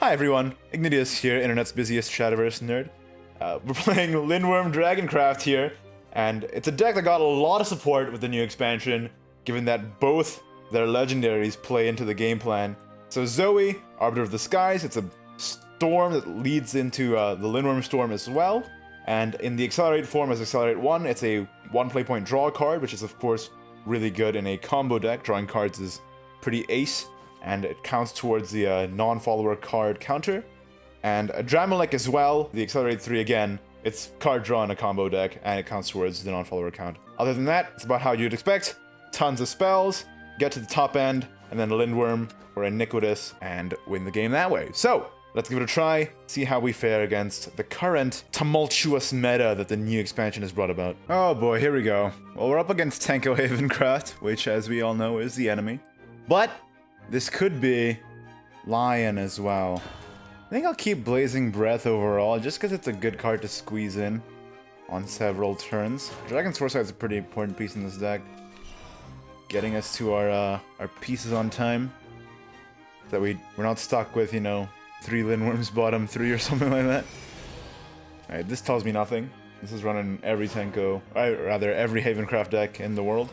Hi everyone, Ignideus here, internet's busiest Shadowverse nerd. We're playing Lindworm Dragoncraft here, and it's a deck that got a lot of support with the new expansion, given that both their legendaries play into the game plan. So Zooey, Arbiter of the Skies, it's a storm that leads into the Lindworm Storm as well, and in the Accelerate form as Accelerate 1, it's a 1 play point draw card, which is of course really good in a combo deck. Drawing cards is pretty ace, and it counts towards the non-follower card counter. And Adramelech as well, the Accelerate 3 again, it's card draw in a combo deck, and it counts towards the non-follower count. Other than that, it's about how you'd expect. Tons of spells, get to the top end, and then Lindworm or Ignideus, and win the game that way. So, let's give it a try, see how we fare against the current tumultuous meta that the new expansion has brought about. Oh boy, here we go. Well, we're up against Tanko Havencraft, which, as we all know, is the enemy. But this could be Lion as well. I think I'll keep Blazing Breath overall, just because it's a good card to squeeze in on several turns. Dragon's Foresight is a pretty important piece in this deck, getting us to our pieces on time, so that we're not stuck with, you know, 3 Lindworms bottom 3 or something like that. Alright, this tells me nothing. This is running every Tanko, rather every Havencraft deck in the world.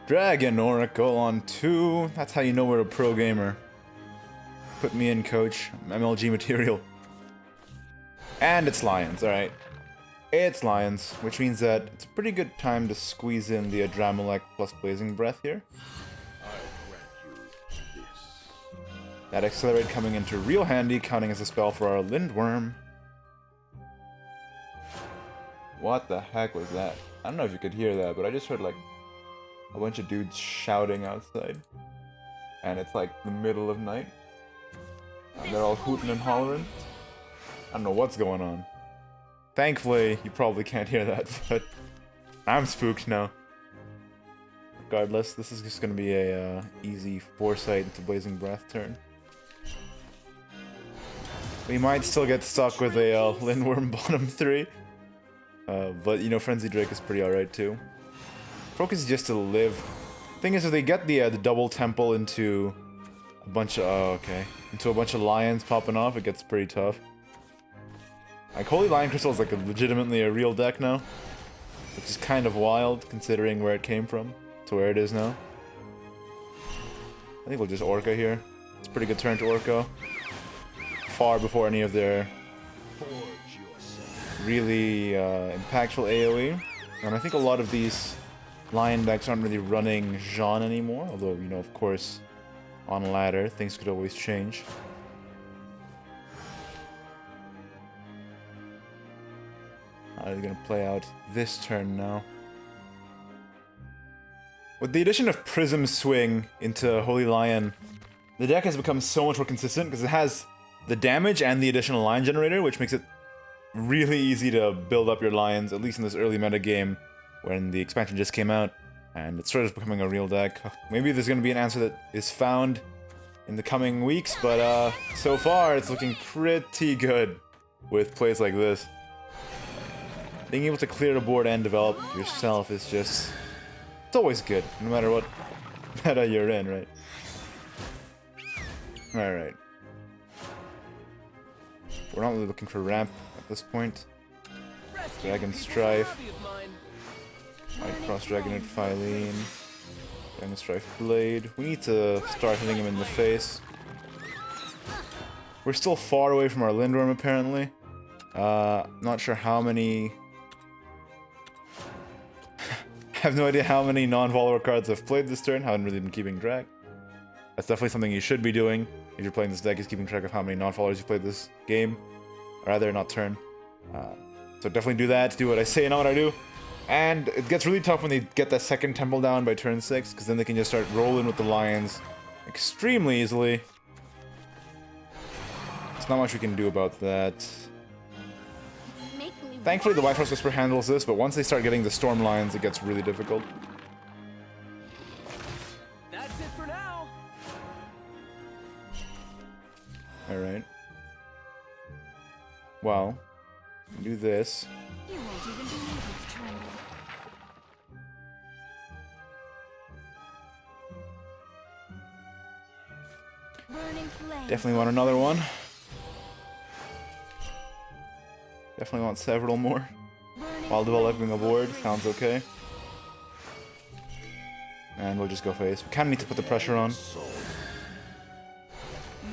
Dragon Oracle on 2. That's how you know we're a pro gamer. Put me in, coach. I'm MLG material. And it's Lions, alright. It's Lions, which means that it's a pretty good time to squeeze in the Adramelech plus Blazing Breath here. That Accelerate coming into real handy, counting as a spell for our Lindworm. What the heck was that? I don't know if you could hear that, but I just heard like a bunch of dudes shouting outside. And it's like the middle of night. And they're all hooting and hollering. I don't know what's going on. Thankfully, you probably can't hear that, but I'm spooked now. Regardless, this is just gonna be a easy Foresight into Blazing Breath turn. We might still get stuck with a Lindworm bottom 3. But, you know, Frenzy Drake is pretty alright too. Focus is just to live. Thing is, if they get the double temple into a bunch of lions popping off, it gets pretty tough. Like, Holy Lion Crystal is like legitimately a real deck now, which is kind of wild considering where it came from to where it is now. I think we'll just Orca here. It's a pretty good turn to Orca. Far before any of their really impactful AoE. And I think a lot of these Lion decks aren't really running Jean anymore, although, you know, of course, on ladder, things could always change. How are they going to play out this turn now? With the addition of Prism Swing into Holy Lion, the deck has become so much more consistent because it has the damage and the additional Lion Generator, which makes it really easy to build up your Lions, at least in this early meta game when the expansion just came out, and it's sort of becoming a real deck. Maybe there's going to be an answer that is found in the coming weeks, but so far it's looking pretty good with plays like this. Being able to clear the board and develop yourself is just... it's always good, no matter what meta you're in, right? Alright. We're not really looking for ramp at this point. Dragon Strife. White Cross Dragon at Phylene. Dragon Strife Blade. We need to start hitting him in the face. We're still far away from our Lindworm, apparently. Not sure how many... I have no idea how many non-follower cards I've played this turn. Haven't really been keeping track. That's definitely something you should be doing if you're playing this deck, is keeping track of how many non-followers you played this game. Or rather, not turn. So definitely do that, do what I say, not what I do. And it gets really tough when they get that second temple down by turn 6, because then they can just start rolling with the Lions extremely easily. There's not much we can do about that. Thankfully, the White Frost Whisper handles this, but once they start getting the Storm Lions, it gets really difficult. That's it for now. Alright. Well, do this. You won't even believe it's true. Burning Definitely want another one. Definitely want several more. While developing a board, sounds okay. And we'll just go face. We kind of need to put the pressure on.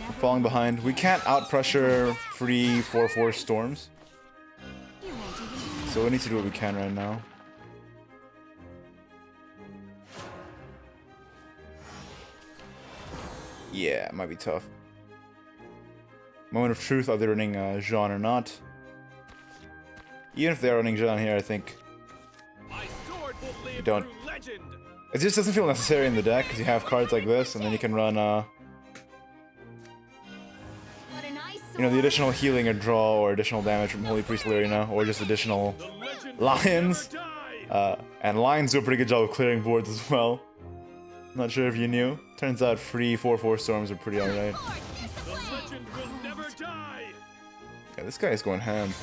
We're falling behind. We can't out-pressure free 4/4 storms. So we need to do what we can right now. Yeah, it might be tough. Moment of truth, are they running Jean or not? Even if they're running Jean here, I think you don't. It just doesn't feel necessary in the deck because you have cards like this, and then you can run, you know, the additional healing or draw or additional damage from Holy Priest Lyrina, or just additional lions. And lions do a pretty good job of clearing boards as well. Not sure if you knew. Turns out free 4/4 storms are pretty alright. Yeah, this guy is going ham.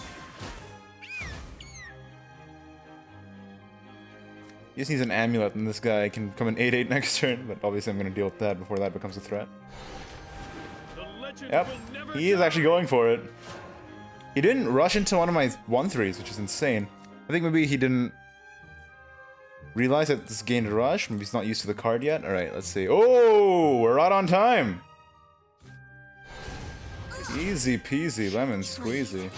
He just needs an amulet, and this guy can come in 8/8 next turn, but obviously I'm going to deal with that before that becomes a threat. Yep, he is actually going for it. He didn't rush into one of my 1/3s, which is insane. I think maybe he didn't realize that this gained a rush. Maybe he's not used to the card yet. Alright, let's see. Oh, we're right on time. Easy peasy, lemon squeezy.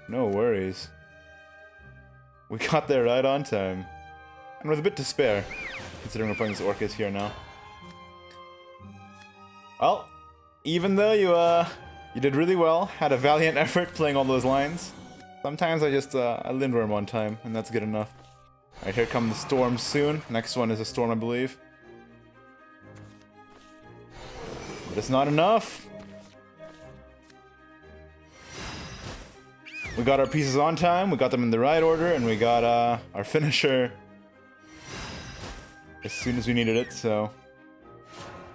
No worries. We got there right on time. And with a bit to spare, considering we're playing this Orcus here now. Well, even though you did really well, had a valiant effort playing all those lines, sometimes I just I Lindworm one time, and that's good enough. Alright, here come the storms soon. Next one is a storm, I believe. But it's not enough. We got our pieces on time, we got them in the right order, and we got our finisher as soon as we needed it, so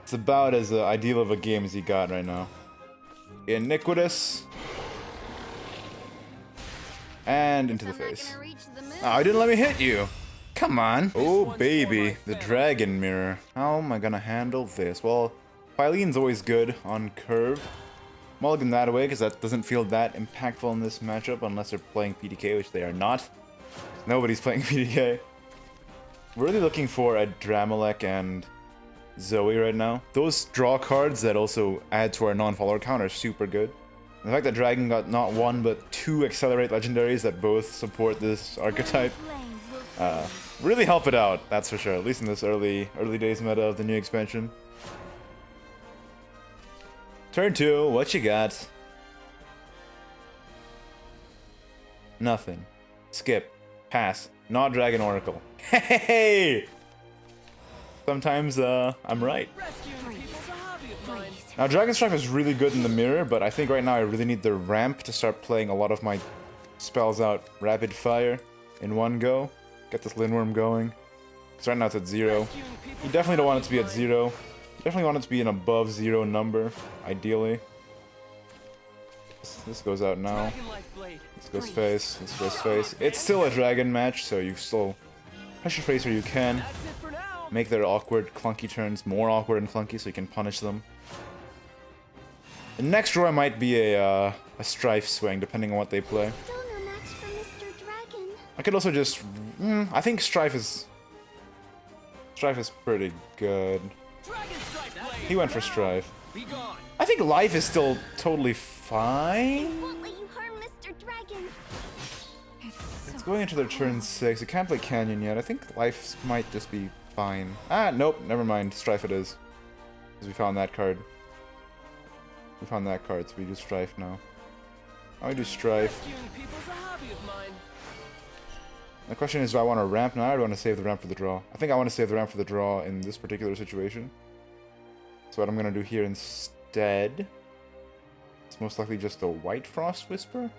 it's about as ideal of a game as you got right now. Iniquitous. And into the face. Oh, I didn't let me hit you. Come on. Oh, baby. The dragon mirror. How am I gonna handle this? Well, Phyleen's always good on curve. Mulligan that away because that doesn't feel that impactful in this matchup unless they're playing PDK, which they are not. Nobody's playing PDK. We're really looking for Adramelech and Zooey right now. Those draw cards that also add to our non-follower count are super good. And the fact that Dragon got not one but two Accelerate Legendaries that both support this archetype really help it out, that's for sure, at least in this early days meta of the new expansion. Turn 2, what you got? Nothing. Skip. Pass. Not Dragon Oracle. Hey! Sometimes, I'm right. Now, Dragon Strike is really good in the mirror, but I think right now I really need the ramp to start playing a lot of my spells out rapid fire in one go. Get this Lindworm going. Because right now it's at 0. You definitely don't want it to be at 0. You definitely want it to be an above 0 number, ideally. This goes out now. This goes face. This goes face. It's still a dragon match, so you still pressure face where you can. Make their awkward, clunky turns more awkward and clunky so you can punish them. The next draw might be a Strife swing, depending on what they play. I could also just... I think Strife is pretty good. He went for Strife. I think Life is still totally fine. It's going into their turn 6. It can't play Canyon yet. I think Life might just be fine. Ah, nope. Never mind. Strife it is. Because we found that card. We found that card, so we do Strife now. I do Strife. The question is, do I want to ramp now or do I want to save the ramp for the draw? I think I want to save the ramp for the draw in this particular situation. So what I'm going to do here instead... It's most likely just a White Frost Whisper.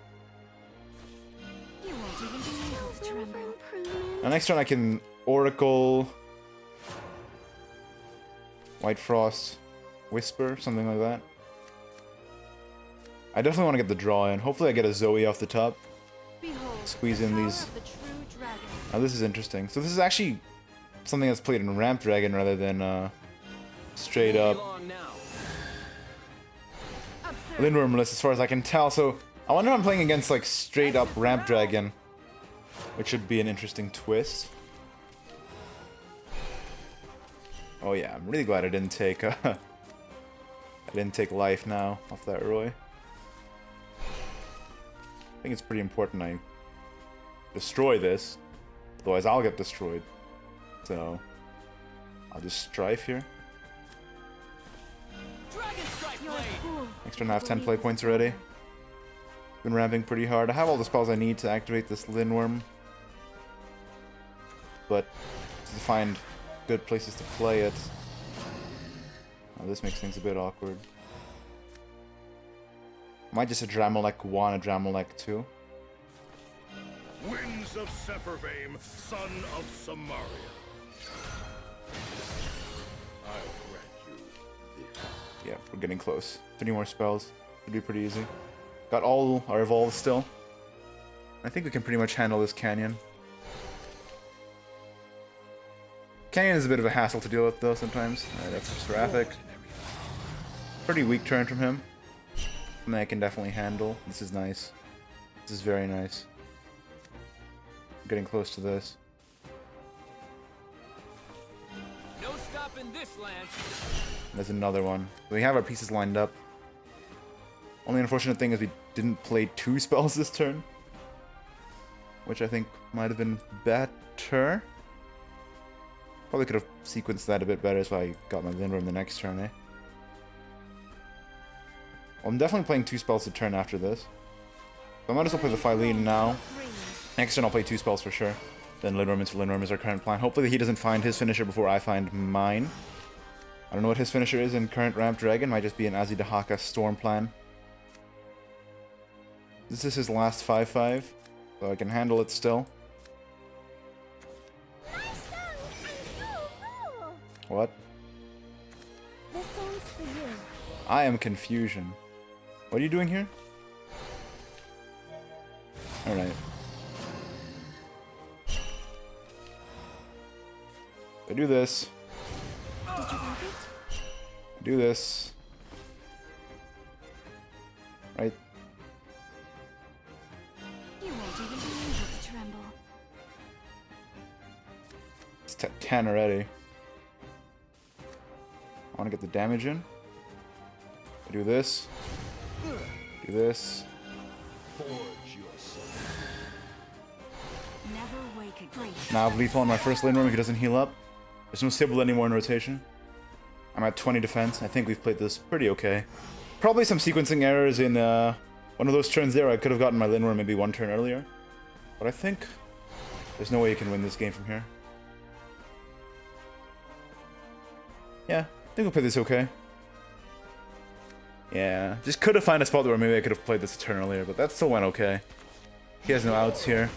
Now next turn I can Oracle... White Frost Whisper, something like that. I definitely want to get the draw in. Hopefully I get a Zooey off the top. Squeeze in these... Now this is interesting. So this is actually something that's played in Ramp Dragon rather than straight up Lindworm list as far as I can tell, so I wonder if I'm playing against like straight up Ramp Dragon, which should be an interesting twist. Oh yeah, I'm really glad I didn't take I didn't take life now off that Roy. I think it's pretty important I destroy this, otherwise I'll get destroyed. So I'll just strife here. Dragon Strike You're a Blade. fool. Extra and a half 10 play points already. Been ramping pretty hard. I have all the spells I need to activate this Lindworm, but to find good places to play it. Oh, this makes things a bit awkward. Might just Adramelech 1, Adramelech 2. Winds of Sepharvaim, son of Samaria. I'll grant you this. Yeah, we're getting close. 3 more spells. Should be pretty easy. Got all our evolves still. I think we can pretty much handle this Canyon. Canyon is a bit of a hassle to deal with though sometimes. That's Seraphic. Pretty weak turn from him. Something I can definitely handle. This is nice. This is very nice. I'm getting close to this. No stopping this, Lance. There's another one. We have our pieces lined up. Only unfortunate thing is we didn't play 2 spells this turn, which I think might have been better. Probably could have sequenced that a bit better, so I got my Lindworm the next turn, eh? Well, I'm definitely playing 2 spells a turn after this. So I might as well play the Phylene now. Next turn I'll play 2 spells for sure. Then Lindworm into Lindworm is our current plan. Hopefully he doesn't find his finisher before I find mine. I don't know what his finisher is in current Ramp Dragon. Might just be an Azidahaka Storm plan. This is his last 5/5, so I can handle it still. What? This song's for you. I am confusion. What are you doing here? Alright. I do this. Did you like it? I do this. Right. You won't even be able to tremble. It's 10 already. I want to get the damage in. I do this. Do this. Never wake again. Now I have lethal on my first Lindworm if he doesn't heal up. There's no Sybil anymore in rotation. I'm at 20 defense. I think we've played this pretty okay. Probably some sequencing errors in one of those turns there. I could have gotten my Lindworm maybe 1 turn earlier. But I think there's no way you can win this game from here. Yeah, I think we'll play this okay. Yeah, just could have found a spot where maybe I could have played this a turn earlier, but that still went okay. He has no outs here.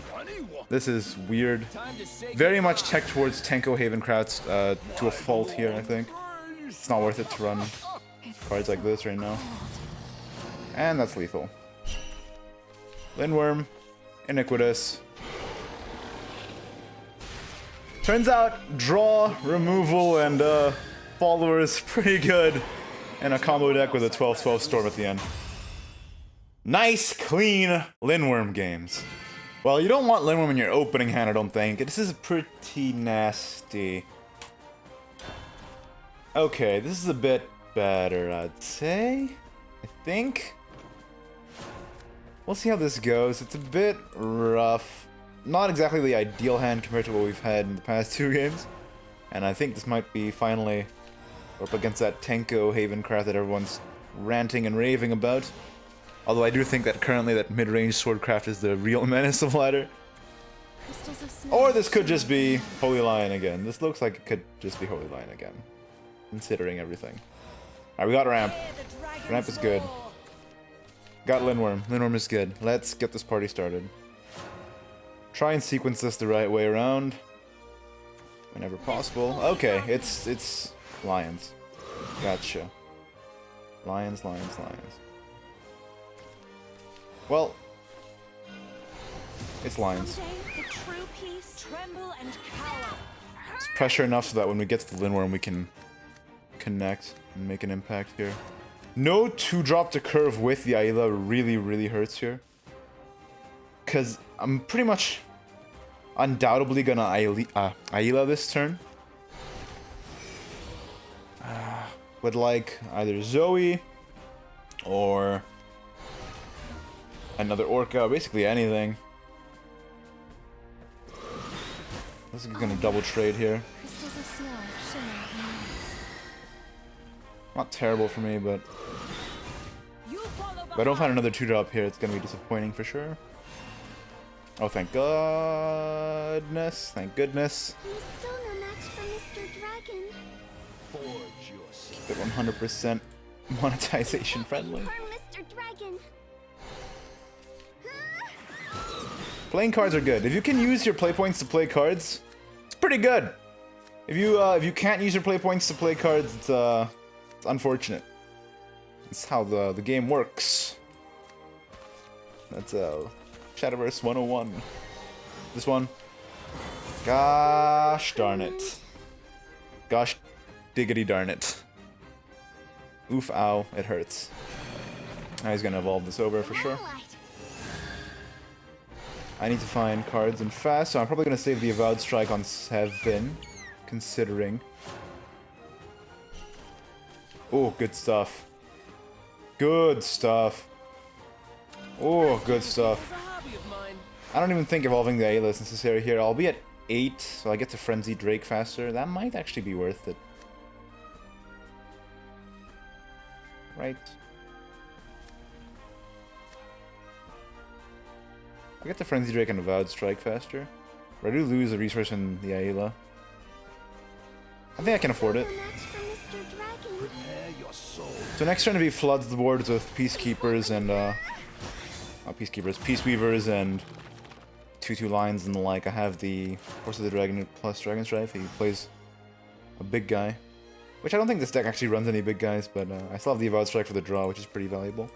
This is weird. Time to say Very much tech towards Tenko Havencraft to a fault here, I think. It's not worth it to run cards like this right now. And that's lethal. Lindworm, Iniquitous. Turns out, draw, removal, and follower is pretty good in a combo deck with a 12/12 Storm at the end. Nice, clean Lindworm games. Well, you don't want Lindworm in your opening hand, I don't think. This is pretty nasty. Okay, this is a bit better, I'd say. I think. We'll see how this goes. It's a bit rough. Not exactly the ideal hand compared to what we've had in the past 2 games. And I think this might be finally up against that Tenko Havencraft that everyone's ranting and raving about. Although I do think that currently that mid-range Swordcraft is the real menace of ladder. Crystals of snow. Or this could just be Holy Lion again. This looks like it could just be Holy Lion again. Considering everything. Alright, we got Ramp. Ramp is good. Got Lindworm. Lindworm is good. Let's get this party started. Try and sequence this the right way around. Whenever possible. Okay, it's lions. Gotcha. Lions, lions, lions. Well, it's lions. Someday, the true peace, tremble and cower. It's pressure enough so that when we get to the Lindworm we can connect and make an impact here. No 2-drop to curve with the Ayla really, really hurts here. Because I'm pretty much undoubtedly gonna Ayla this turn. With like either Zooey or another Orca, basically anything. This is gonna double trade here. Crystals of snow shimmer in the lights. Not terrible for me, but You follow if I don't find another 2-drop here, it's gonna be disappointing for sure. Oh, thank goodness. Thank goodness. He's still no match for Mr. Dragon. Keep it 100% monetization friendly. Harm Mr. Dragon. Playing cards are good. If you can use your play points to play cards, it's pretty good. If you can't use your play points to play cards, it's unfortunate. It's how the game works. That's Shadowverse 101. This one. Gosh darn it. Gosh diggity darn it. Oof, ow, it hurts. Now he's gonna evolve this over for sure. I need to find cards and fast, so I'm probably gonna save the Avowed Strike on 7, considering. Oh, good stuff. Good stuff. Oh, good stuff. It's a hobby of mine. I don't even think evolving the Ayla is necessary here. I'll be at 8, so I get to Frenzy Drake faster. That might actually be worth it. Right. I get the Frenzy Drake and Avowed Strike faster. But I do lose a resource in the Ayla. I think I can afford it. No match for Mr. Dragon. Prepare your soul. So next turn, if he floods the boards with Peacekeepers and, not Peacekeepers, Peaceweavers and 2/2 lines and the like, I have the Force of the Dragon plus Dragon Strife. He plays a big guy. Which I don't think this deck actually runs any big guys, but I still have the Avowed Strike for the draw, which is pretty valuable.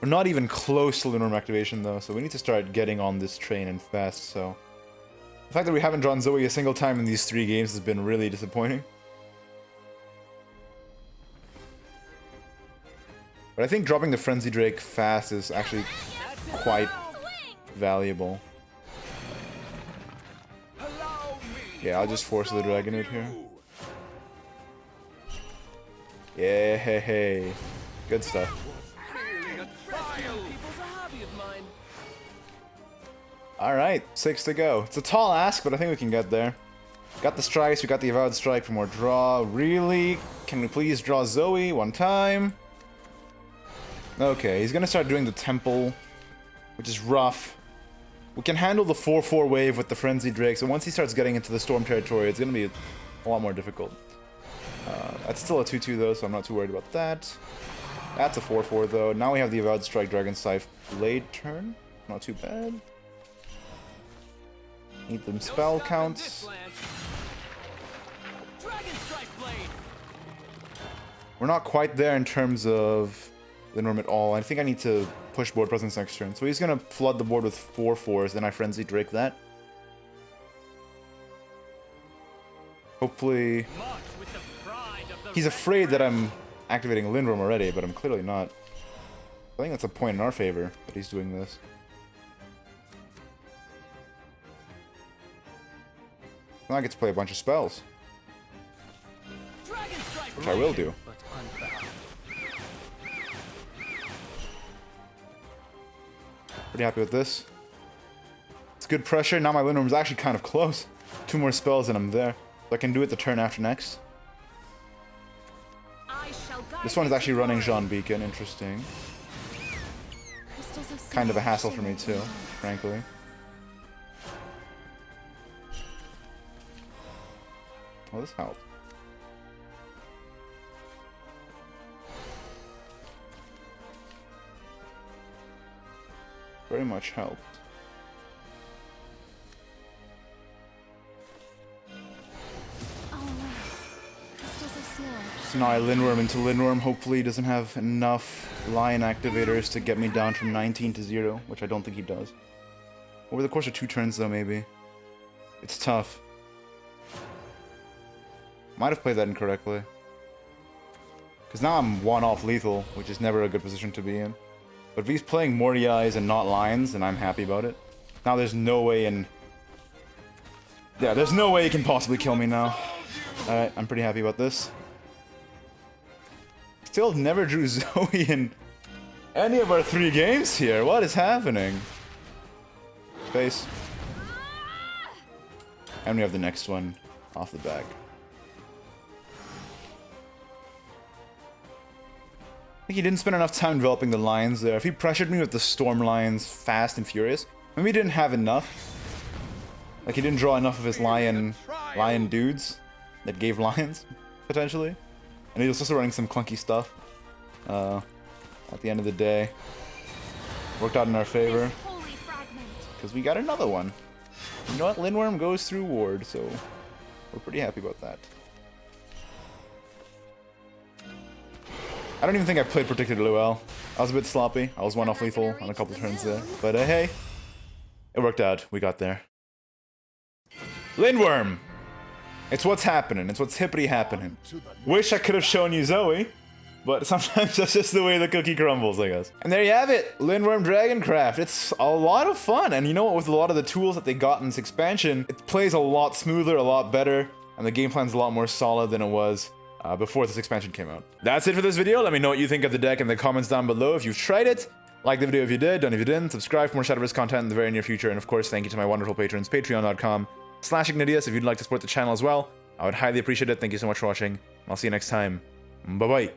We're not even close to Lindworm activation though, so we need to start getting on this train and fast, so... The fact that we haven't drawn Zooey a single time in these 3 games has been really disappointing. But I think dropping the Frenzy Drake fast is actually quite valuable. Yeah, I'll just force the Dragonoid here. Yeah, hey, hey. Good stuff. People's a hobby of mine. Alright, 6 to go. It's a tall ask, but I think we can get there. Got the strikes, we got the Avowed Strike for more draw. Really? Can we please draw Zooey one time? Okay, he's gonna start doing the Temple, which is rough. We can handle the 4/4 wave with the Frenzy Drake, so once he starts getting into the Storm territory, it's gonna be a lot more difficult. That's still a 2/2 though, so I'm not too worried about that. That's a 4/4 though. Now we have the Avowed Strike Dragon Scythe Blade turn. Not too bad. Need them spell counts. Dragon Strike Blade. We're not quite there in terms of Lindworm at all. I think I need to push board presence next turn. So he's gonna flood the board with 4/4s, then I Frenzy Drake that. Hopefully... March with the pride of the He's afraid that I'm activating Lindworm already, but I'm clearly not. I think that's a point in our favor that he's doing this. Now I get to play a bunch of spells, Dragon Strike which I will do. but unbound. Pretty happy with this. It's good pressure. Now my Lindworm's actually kind of close. 2 more spells and I'm there. So I can do it the turn after next. I shall guide This one is you actually to running glory. Jean Beacon. Interesting. Crystals of Kind of a snow hassle for me shimmer in too, the lights. frankly. Well, this helped. Very much helped. All right. Crystals of snow. So now I Lindworm into Lindworm. Hopefully he doesn't have enough Lion activators to get me down from 19 to 0, which I don't think he does. Over the course of 2 turns though, maybe. It's tough. Might have played that incorrectly. Because now I'm one off lethal, which is never a good position to be in. But if he's playing Mordai's and not Lions, then I'm happy about it. Now there's no way in... Yeah, there's no way he can possibly kill me now. Alright, I'm pretty happy about this. Still never drew Zooey in any of our 3 games here. What is happening? Space. And we have the next one off the back. I think he didn't spend enough time developing the Lions there. If he pressured me with the Storm Lions fast and furious, maybe he didn't have enough. Like he didn't draw enough of his lion dudes that gave lions, potentially. And he was also running some clunky stuff. At the end of the day, worked out in our favor. Because we got another one. You know what? Lindworm goes through ward, so we're pretty happy about that. I don't even think I played particularly well. I was a bit sloppy. I was one off lethal on a couple turns there. But hey, it worked out. We got there. Lindworm! It's what's happening. It's what's hippity happening. Wish I could have shown you Zooey, but sometimes that's just the way the cookie crumbles, I guess. And there you have it, Lindworm Dragoncraft. It's a lot of fun, and you know what, with a lot of the tools that they got in this expansion, it plays a lot smoother, a lot better, and the game plan's a lot more solid than it was before this expansion came out. That's it for this video. Let me know what you think of the deck in the comments down below. If you've tried it, like the video if you did, don't if you didn't, subscribe for more Shadowverse content in the very near future, and of course, thank you to my wonderful patrons, patreon.com/Ignideus if you'd like to support the channel as well. I would highly appreciate it. Thank you so much for watching. I'll see you next time. Bye-bye.